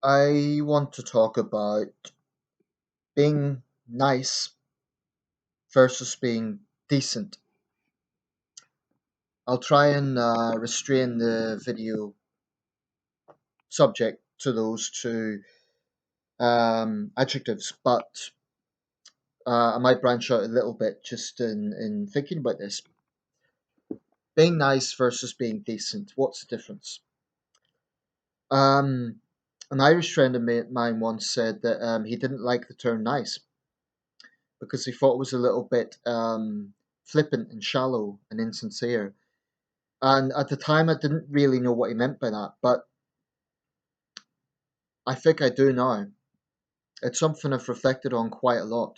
I want to talk about being nice versus being decent. I'll try and restrain the video subject to those two adjectives, but I might branch out a little bit just in thinking about this. Being nice versus being decent. What's the difference? Um, an Irish friend of mine once said that he didn't like the term nice because he thought it was a little bit flippant and shallow and insincere. And at the time, I didn't really know what he meant by that, but I think I do now. It's something I've reflected on quite a lot.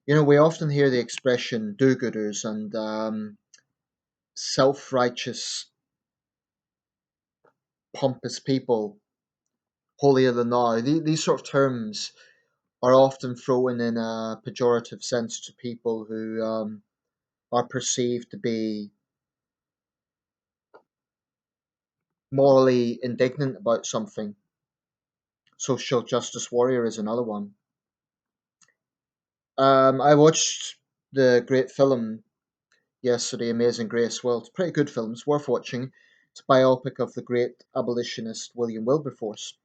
We often hear the expression do gooders and self righteous, pompous people, holier than thou. These sort of terms are often thrown in a pejorative sense to people who are perceived to be morally indignant about something. Social justice warrior is another one. I watched the great film yesterday, Amazing Grace. Well, it's a pretty good film. It's worth watching. It's a biopic of the great abolitionist William Wilberforce,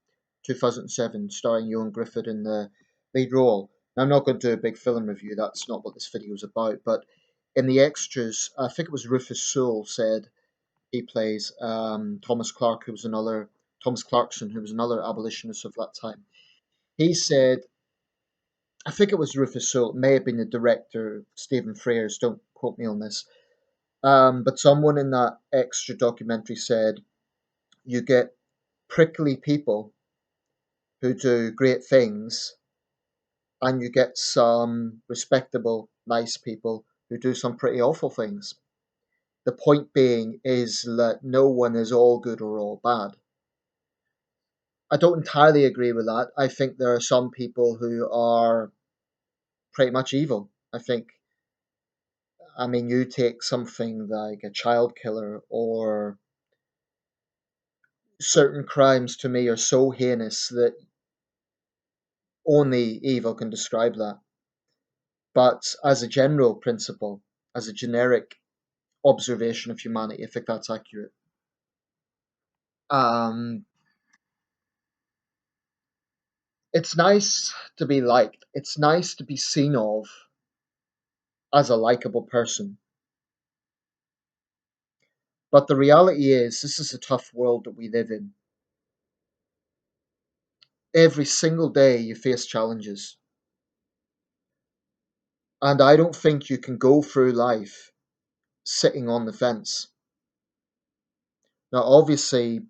2007, starring Ewan Griffith in the lead role. Now, I'm not going to do a big film review. That's not what this video is about. But in the extras, I think it was Rufus Sewell said he plays Thomas Clarkson, who was another abolitionist of that time. He said, I think it was Rufus Sewell, it may have been the director, Stephen Frears, don't quote me on this. But someone in that extra documentary said you get prickly people who do great things, and you get some respectable, nice people who do some pretty awful things. The point being is that no one is all good or all bad. I don't entirely agree with that. I think there are some people who are pretty much evil. You take something like a child killer or certain crimes to me are so heinous that only evil can describe that. But as a general principle, as a generic observation of humanity, I think that's accurate. Um, it's nice to be liked. It's nice to be seen of as a likable person. But the reality is, this is a tough world that we live in. Every single day you face challenges. And I don't think you can go through life sitting on the fence. Now, obviously,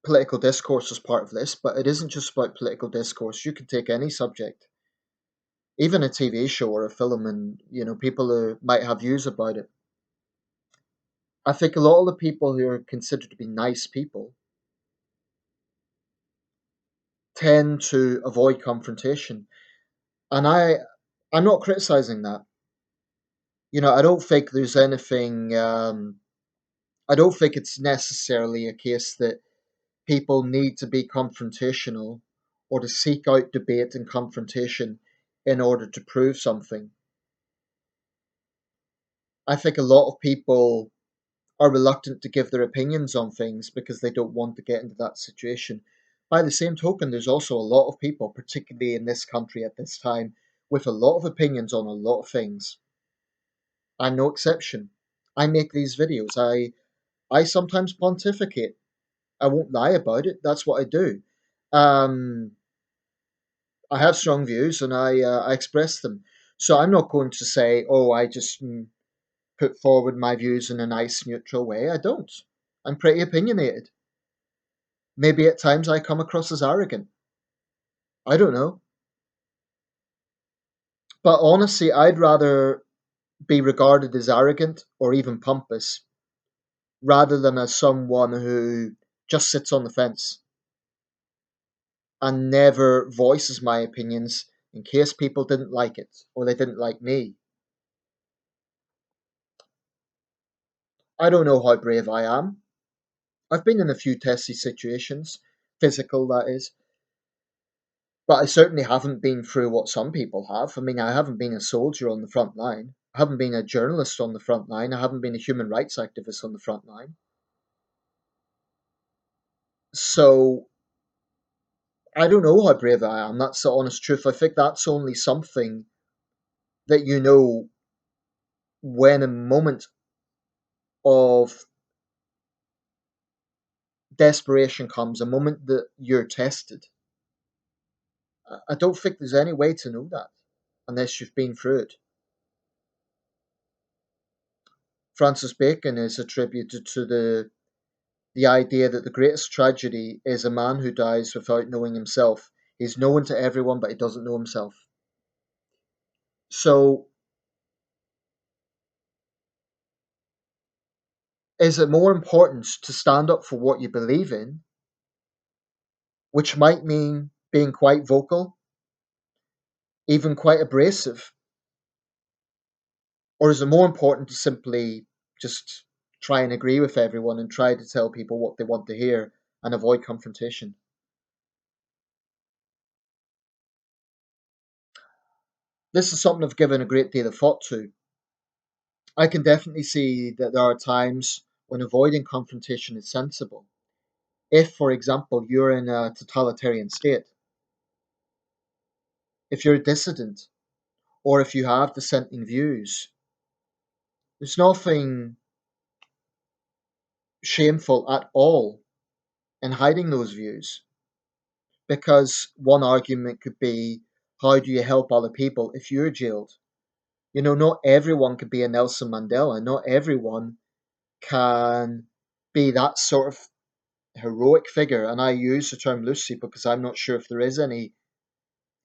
political discourse is part of this, but it isn't just about political discourse. You can take any subject, even a TV show or a film, and people who might have views about it. I think a lot of the people who are considered to be nice people tend to avoid confrontation, and I'm not criticizing that. I don't think there's anything. I don't think it's necessarily a case that people need to be confrontational or to seek out debate and confrontation in order to prove something. I think a lot of people are reluctant to give their opinions on things because they don't want to get into that situation. By the same token, there's also a lot of people, particularly in this country at this time, with a lot of opinions on a lot of things. I'm no exception. I make these videos. I sometimes pontificate. I won't lie about it. That's what I do. Um, I have strong views and I express them. So I'm not going to say, oh, I just put forward my views in a nice, neutral way. I don't. I'm pretty opinionated. Maybe at times I come across as arrogant. I don't know. But honestly, I'd rather be regarded as arrogant or even pompous rather than as someone who just sits on the fence and never voices my opinions in case people didn't like it or they didn't like me. I don't know how brave I am. I've been in a few testy situations, physical that is, but I certainly haven't been through what some people have. I mean, I haven't been a soldier on the front line. I haven't been a journalist on the front line. I haven't been a human rights activist on the front line. So I don't know how brave I am. That's the honest truth. I think that's only something that you know when a moment of desperation comes, a moment that you're tested. I don't think there's any way to know that unless you've been through it. Francis Bacon is attributed to the idea that the greatest tragedy is a man who dies without knowing himself. He's known to everyone, but he doesn't know himself. So, is it more important to stand up for what you believe in, which might mean being quite vocal, even quite abrasive, or is it more important to simply just try and agree with everyone and try to tell people what they want to hear and avoid confrontation? This is something I've given a great deal of thought to. I can definitely see that there are times when avoiding confrontation is sensible. If, for example, you're in a totalitarian state, if you're a dissident, or if you have dissenting views, there's nothing shameful at all in hiding those views. Because one argument could be, how do you help other people if you're jailed? You know, not everyone could be a Nelson Mandela. Not everyone can be that sort of heroic figure. And I use the term loosely because I'm not sure if there is any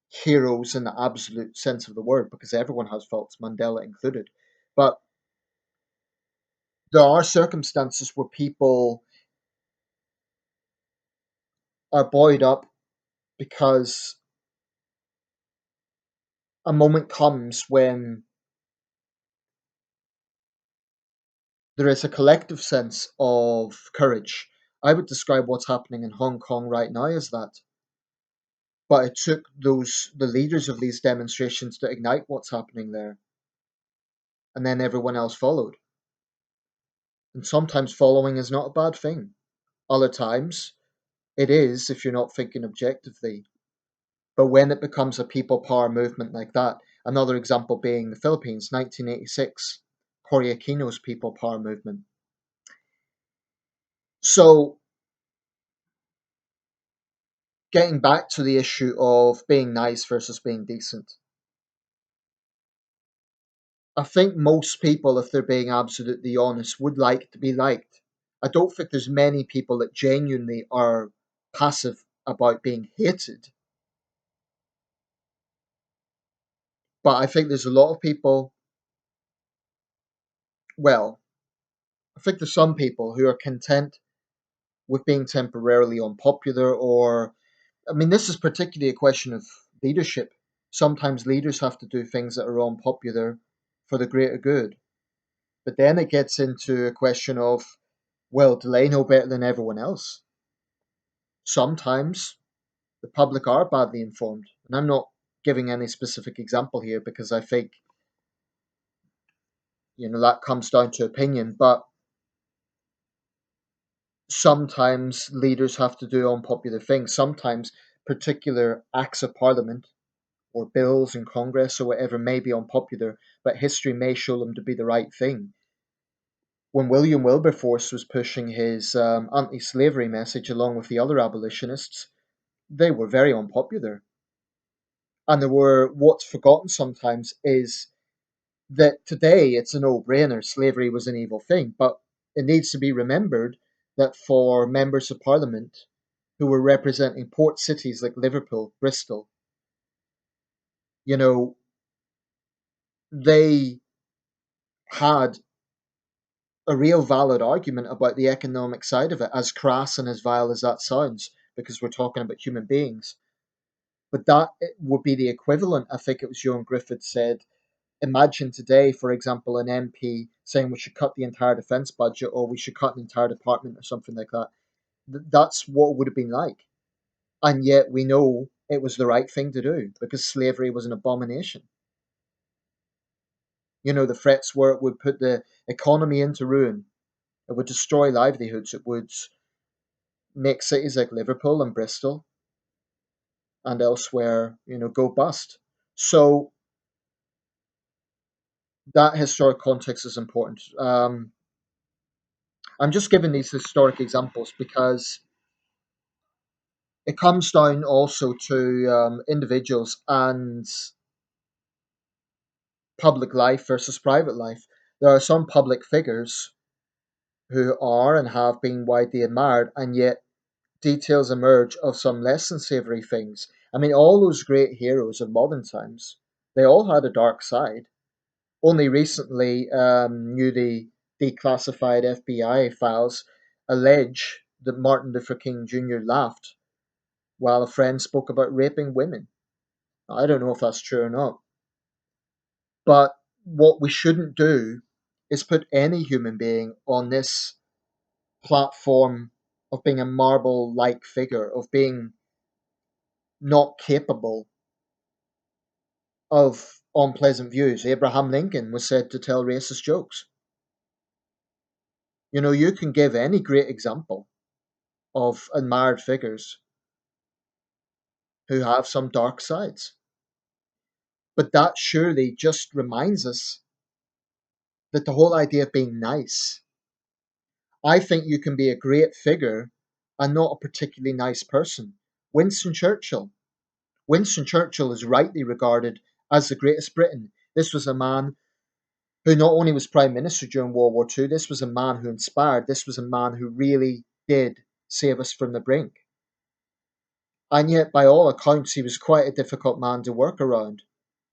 heroes in the absolute sense of the word, because everyone has faults, Mandela included. But there are circumstances where people are buoyed up because a moment comes when there is a collective sense of courage. I would describe what's happening in Hong Kong right now as that. But it took the leaders of these demonstrations to ignite what's happening there, and then everyone else followed. And sometimes following is not a bad thing. Other times it is if you're not thinking objectively. But when it becomes a people power movement like that, another example being the Philippines, 1986, Cory Aquino's people power movement. So getting back to the issue of being nice versus being decent, I think most people, if they're being absolutely honest, would like to be liked. I don't think there's many people that genuinely are passive about being hated, but I think there's a lot of people, well, I think there's some people who are content with being temporarily unpopular, or, I mean, this is particularly a question of leadership. Sometimes leaders have to do things that are unpopular for the greater good. But then it gets into a question of, well, do they know better than everyone else? Sometimes the public are badly informed. And I'm not giving any specific example here because I think, that comes down to opinion. But sometimes leaders have to do unpopular things. Sometimes particular acts of parliament or bills in Congress or whatever may be unpopular, but history may show them to be the right thing. When William Wilberforce was pushing his anti slavery message along with the other abolitionists, they were very unpopular. And there were, what's forgotten sometimes is that today it's a no brainer. Slavery was an evil thing. But it needs to be remembered that for members of parliament who were representing port cities like Liverpool, Bristol, you know, they had a real valid argument about the economic side of it, as crass and as vile as that sounds, because we're talking about human beings. But that would be the equivalent. I think it was Joan Griffith said, imagine today, for example, an MP saying we should cut the entire defence budget or we should cut an entire department or something like that. That's what it would have been like. And yet we know it was the right thing to do because slavery was an abomination. The threats were it would put the economy into ruin, it would destroy livelihoods, it would make cities like Liverpool and Bristol and elsewhere, go bust. So that historic context is important. I'm just giving these historic examples because it comes down also to individuals and public life versus private life. There are some public figures who are and have been widely admired, and yet details emerge of some less than savoury things. I mean, all those great heroes of modern times, they all had a dark side. Only recently, newly declassified FBI files allege that Martin Luther King Jr. laughed while a friend spoke about raping women. I don't know if that's true or not, but what we shouldn't do is put any human being on this platform of being a marble like figure, of being not capable of unpleasant views. Abraham Lincoln was said to tell racist jokes. You can give any great example of admired figures who have some dark sides. But that surely just reminds us that the whole idea of being nice, I think you can be a great figure and not a particularly nice person. Winston Churchill. Winston Churchill is rightly regarded as the greatest Briton. This was a man who not only was Prime Minister during World War II, this was a man who inspired, this was a man who really did save us from the brink. And yet, by all accounts, he was quite a difficult man to work around.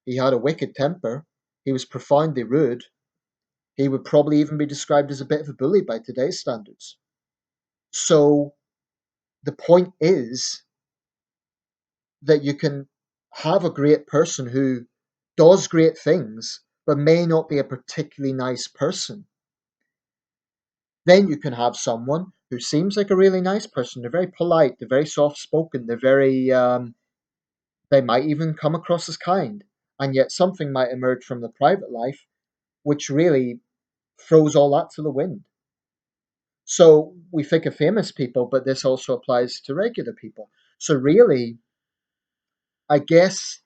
He had a wicked temper, he was profoundly rude, he would probably even be described as a bit of a bully by today's standards. So, the point is that you can have a great person who does great things, but may not be a particularly nice person. Then you can have someone who seems like a really nice person. They're very polite, they're very soft spoken, they might even come across as kind. And yet something might emerge from the private life which really throws all that to the wind. So we think of famous people, but this also applies to regular people. So really, I guess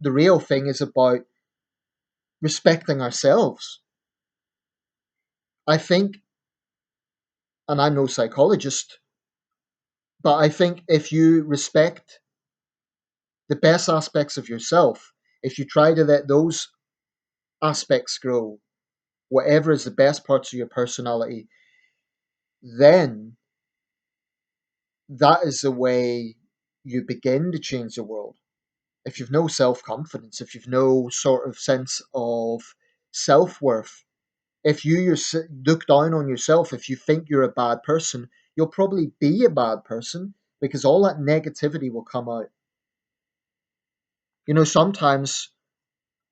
the real thing is about respecting ourselves. I think, and I'm no psychologist, but I think if you respect the best aspects of yourself, if you try to let those aspects grow, whatever is the best parts of your personality, then that is the way you begin to change the world. If you've no self confidence, if you've no sort of sense of self worth, if look down on yourself, if you think you're a bad person, you'll probably be a bad person because all that negativity will come out. Sometimes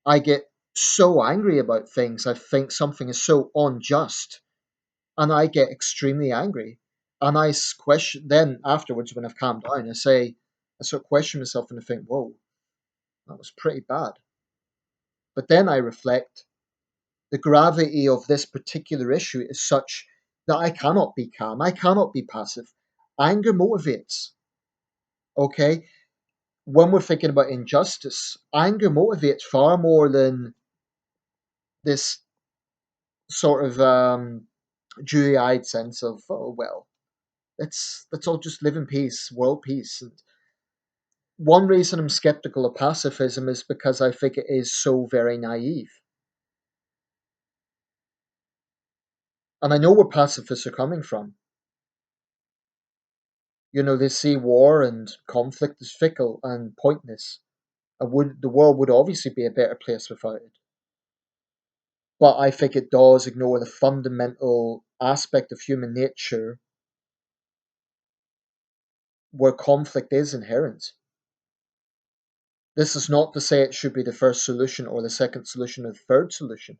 I get so angry about things. I think something is so unjust, and I get extremely angry. And question. Then afterwards, when I've calmed down, I sort of question myself and I think, "Whoa, that was pretty bad." But then I reflect. The gravity of this particular issue is such that I cannot be calm. I cannot be passive. Anger motivates. Okay, when we're thinking about injustice, anger motivates far more than this sort of dewy-eyed sense of, oh well, let's all just live in peace, world peace. And one reason I'm skeptical of pacifism is because I think it is so very naive. And I know where pacifists are coming from. They see war and conflict as fickle and pointless. The world would obviously be a better place without it. But I think it does ignore the fundamental aspect of human nature where conflict is inherent. This is not to say it should be the first solution or the second solution or the third solution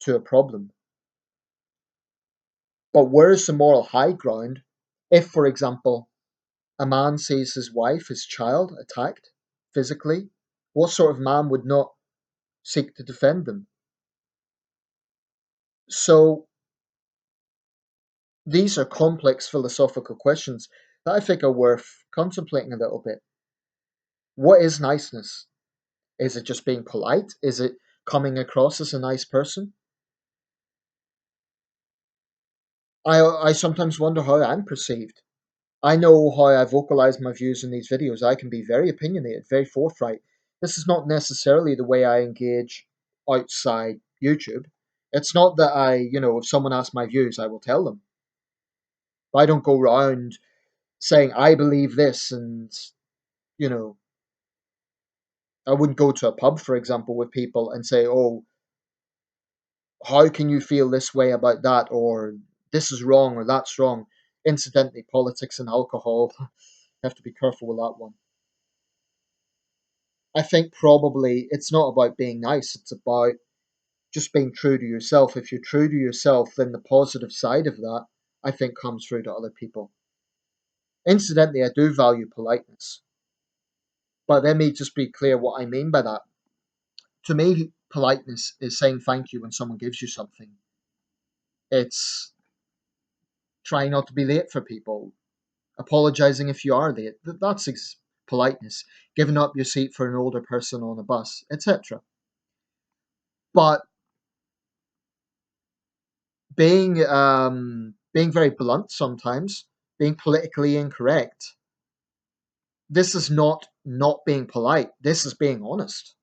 to a problem. But where is the moral high ground If, for example, a man sees his wife, his child, attacked physically, what sort of man would not seek to defend them? So these are complex philosophical questions that I think are worth contemplating a little bit. What is niceness? Is it just being polite? Is it coming across as a nice person? I sometimes wonder how I'm perceived. I know how I vocalize my views in these videos. I can be very opinionated, very forthright. This is not necessarily the way I engage outside YouTube. It's not that if someone asks my views, I will tell them. I don't go around saying I believe this and, you know, I wouldn't go to a pub, for example, with people and say, oh, how can you feel this way about that? Or this is wrong or that's wrong. Incidentally, politics and alcohol, have to be careful with that one. I think probably it's not about being nice, it's about just being true to yourself. If you're true to yourself, then the positive side of that, I think, comes through to other people. Incidentally, I do value politeness, but let me just be clear what I mean by that. To me, politeness is saying thank you when someone gives you something. It's trying not to be late for people, apologizing if you are late. That's politeness. Giving up your seat for an older person on a bus, etc. But being very blunt sometimes, being politically incorrect. This is not being polite. This is being honest.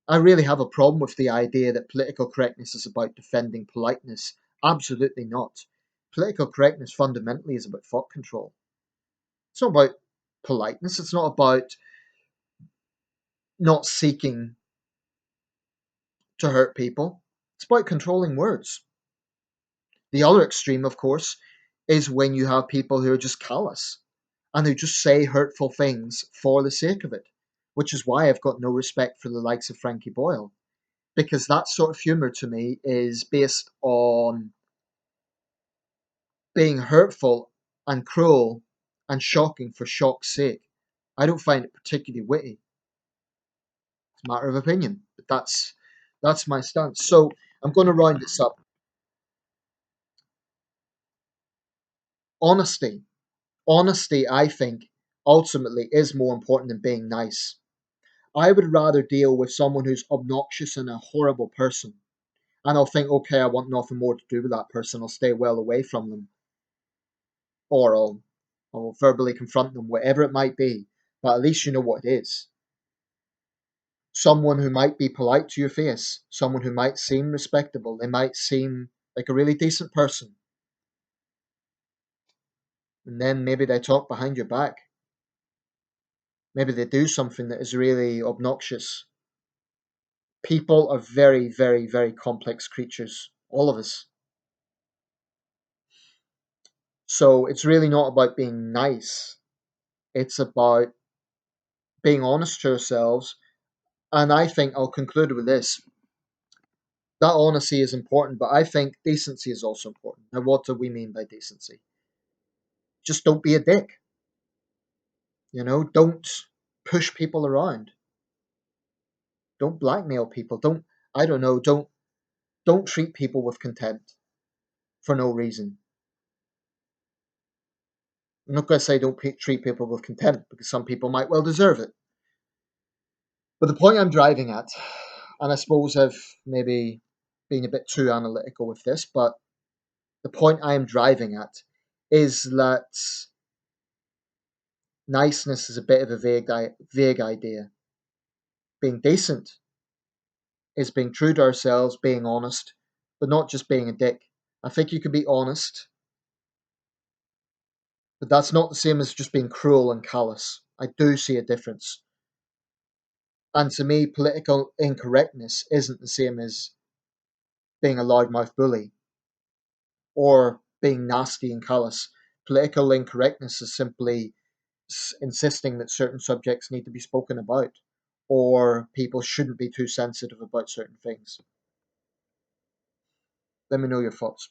I really have a problem with the idea that political correctness is about defending politeness. Absolutely not. Political correctness fundamentally is about thought control. It's not about politeness. It's not about not seeking to hurt people. It's about controlling words. The other extreme, of course, is when you have people who are just callous and who just say hurtful things for the sake of it, which is why I've got no respect for the likes of Frankie Boyle, because that sort of humour to me is based on being hurtful and cruel and shocking for shock's sake. I don't find it particularly witty. It's a matter of opinion, but that's my stance. So I'm going to round this up. Honesty. Honesty, I think, ultimately is more important than being nice. I would rather deal with someone who's obnoxious and a horrible person. And I'll think, okay, I want nothing more to do with that person. I'll stay well away from them. Or I'll verbally confront them, whatever it might be. But at least you know what it is. Someone who might be polite to your face, someone who might seem respectable, they might seem like a really decent person. And then maybe they talk behind your back. Maybe they do something that is really obnoxious. People are very, very, very complex creatures. All of us. So it's really not about being nice. It's about being honest to ourselves. And I think I'll conclude with this. That honesty is important, but I think decency is also important. Now, what do we mean by decency? Just don't be a dick. Don't push people around. Don't blackmail people. I don't know, don't treat people with contempt for no reason. I'm not going to say don't treat people with contempt because some people might well deserve it. But the point I'm driving at, and I suppose I've maybe been a bit too analytical with this, but the point I am driving at is that niceness is a bit of a vague idea. Being decent is being true to ourselves, being honest, but not just being a dick. I think you can be honest, but that's not the same as just being cruel and callous. I do see a difference. And to me, political incorrectness isn't the same as being a loudmouth bully or being nasty and callous. Political incorrectness is simply insisting that certain subjects need to be spoken about or people shouldn't be too sensitive about certain things. Let me know your thoughts.